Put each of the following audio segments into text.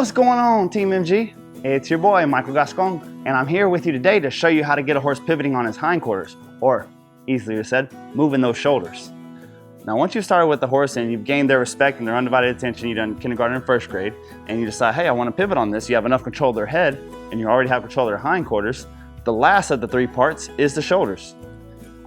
What's going on, Team MG? It's your boy, Michael Gascon, and I'm here with you today to show you how to get a horse pivoting on his hindquarters, or easier said, moving those shoulders. Now, once you've started with the horse and you've gained their respect and their undivided attention, you've done kindergarten and first grade, and you decide, hey, I want to pivot on this, you have enough control of their head, and you already have control of their hindquarters, the last of the three parts is the shoulders.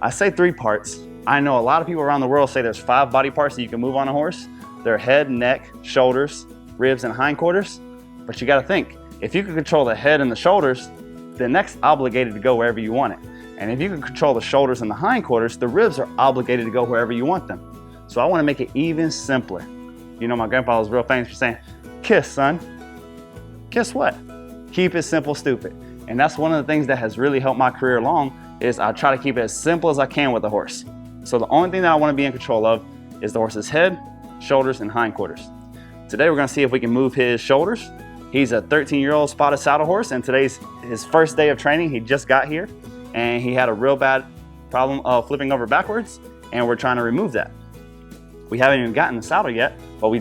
I say three parts. I know a lot of people around the world say there's 5 body parts that you can move on a horse. They're head, neck, shoulders, ribs, and hindquarters. But you got to think, if you can control the head and the shoulders, the neck's obligated to go wherever you want it. And if you can control the shoulders and the hindquarters, the ribs are obligated to go wherever you want them. So I want to make it even simpler. You know, my grandpa was real famous for saying, kiss, son. Kiss what? Keep it simple, stupid. And that's one of the things that has really helped my career along is I try to keep it as simple as I can with the horse. So the only thing that I want to be in control of is the horse's head, shoulders, and hindquarters. Today we're going to see if we can move his shoulders. He's a 13-year-old spotted saddle horse, and today's his first day of training. He just got here, and he had a real bad problem of flipping over backwards, and we're trying to remove that. We haven't even gotten the saddle yet, but we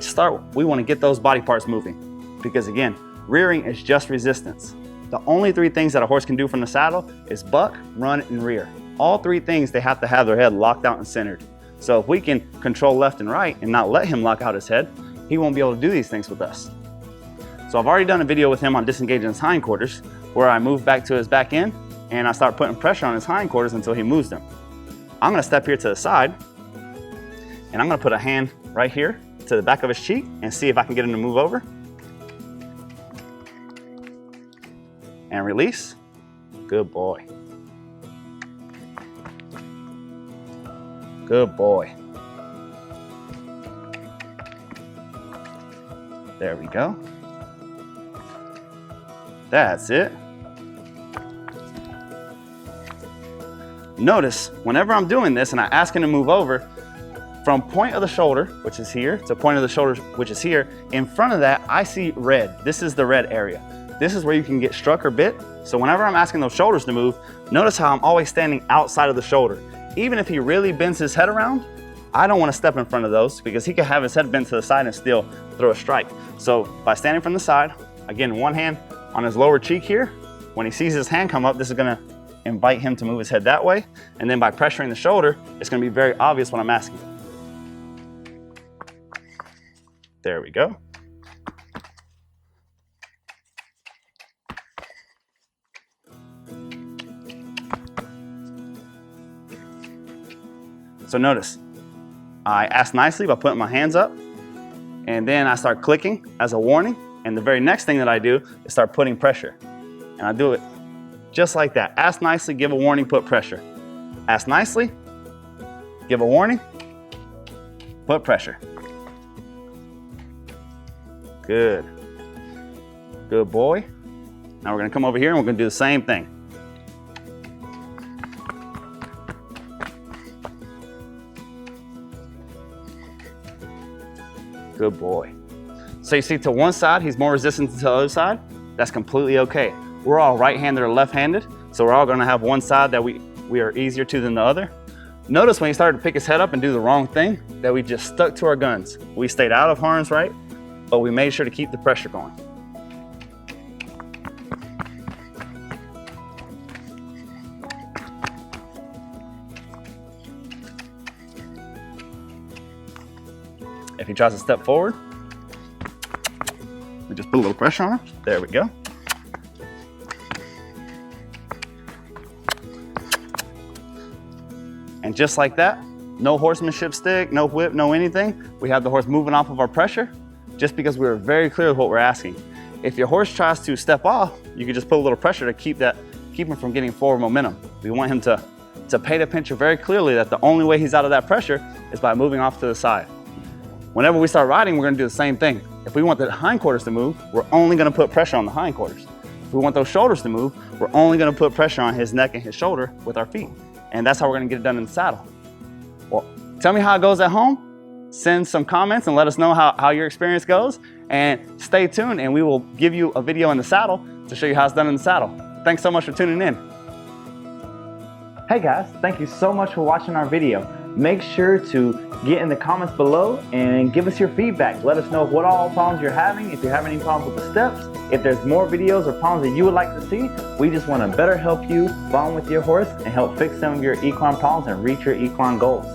want to get those body parts moving. Because again, rearing is just resistance. The only 3 things that a horse can do from the saddle is buck, run, and rear. All 3 things, they have to have their head locked out and centered. So if we can control left and right and not let him lock out his head, he won't be able to do these things with us. So I've already done a video with him on disengaging his hindquarters, where I move back to his back end and I start putting pressure on his hindquarters until he moves them. I'm going to step here to the side, and I'm going to put a hand right here to the back of his cheek and see if I can get him to move over. And release. Good boy. Good boy. There we go. That's it. Notice, whenever I'm doing this and I ask him to move over, from point of the shoulder, which is here, to point of the shoulder, which is here, in front of that, I see red. This is the red area. This is where you can get struck or bit. So whenever I'm asking those shoulders to move, notice how I'm always standing outside of the shoulder. Even if he really bends his head around, I don't want to step in front of those because he can have his head bent to the side and still throw a strike. So by standing from the side, again, one hand on his lower cheek here, when he sees his hand come up, this is going to invite him to move his head that way. And then by pressuring the shoulder, it's going to be very obvious what I'm asking. There we go. So notice, I ask nicely by putting my hands up, and then I start clicking as a warning, and the very next thing that I do is start putting pressure. And I do it just like that. Ask nicely, give a warning, put pressure. Ask nicely, give a warning, put pressure. Good. Good boy. Now we're going to come over here and we're going to do the same thing. Good boy. So you see, to one side, he's more resistant to the other side. That's completely okay. We're all right-handed or left-handed, so we're all going to have one side that we are easier to than the other. Notice when he started to pick his head up and do the wrong thing, that we just stuck to our guns. We stayed out of harm's way, but we made sure to keep the pressure going. If he tries to step forward, we just put a little pressure on him. There we go. And just like that, no horsemanship stick, no whip, no anything. We have the horse moving off of our pressure just because we were very clear with what we're asking. If your horse tries to step off, you can just put a little pressure to keep him from getting forward momentum. We want him to paint a picture very clearly that the only way he's out of that pressure is by moving off to the side. Whenever we start riding, we're going to do the same thing. If we want the hindquarters to move, we're only going to put pressure on the hindquarters. If we want those shoulders to move, we're only going to put pressure on his neck and his shoulder with our feet. And that's how we're going to get it done in the saddle. Well, tell me how it goes at home. Send some comments and let us know how your experience goes. And stay tuned, and we will give you a video in the saddle to show you how it's done in the saddle. Thanks so much for tuning in. Hey guys, thank you so much for watching our video. Make sure to get in the comments below and give us your feedback. Let us know what all problems you're having, if you're having any problems with the steps, if there's more videos or problems that you would like to see. We just want to better help you bond with your horse and help fix some of your equine problems and reach your equine goals.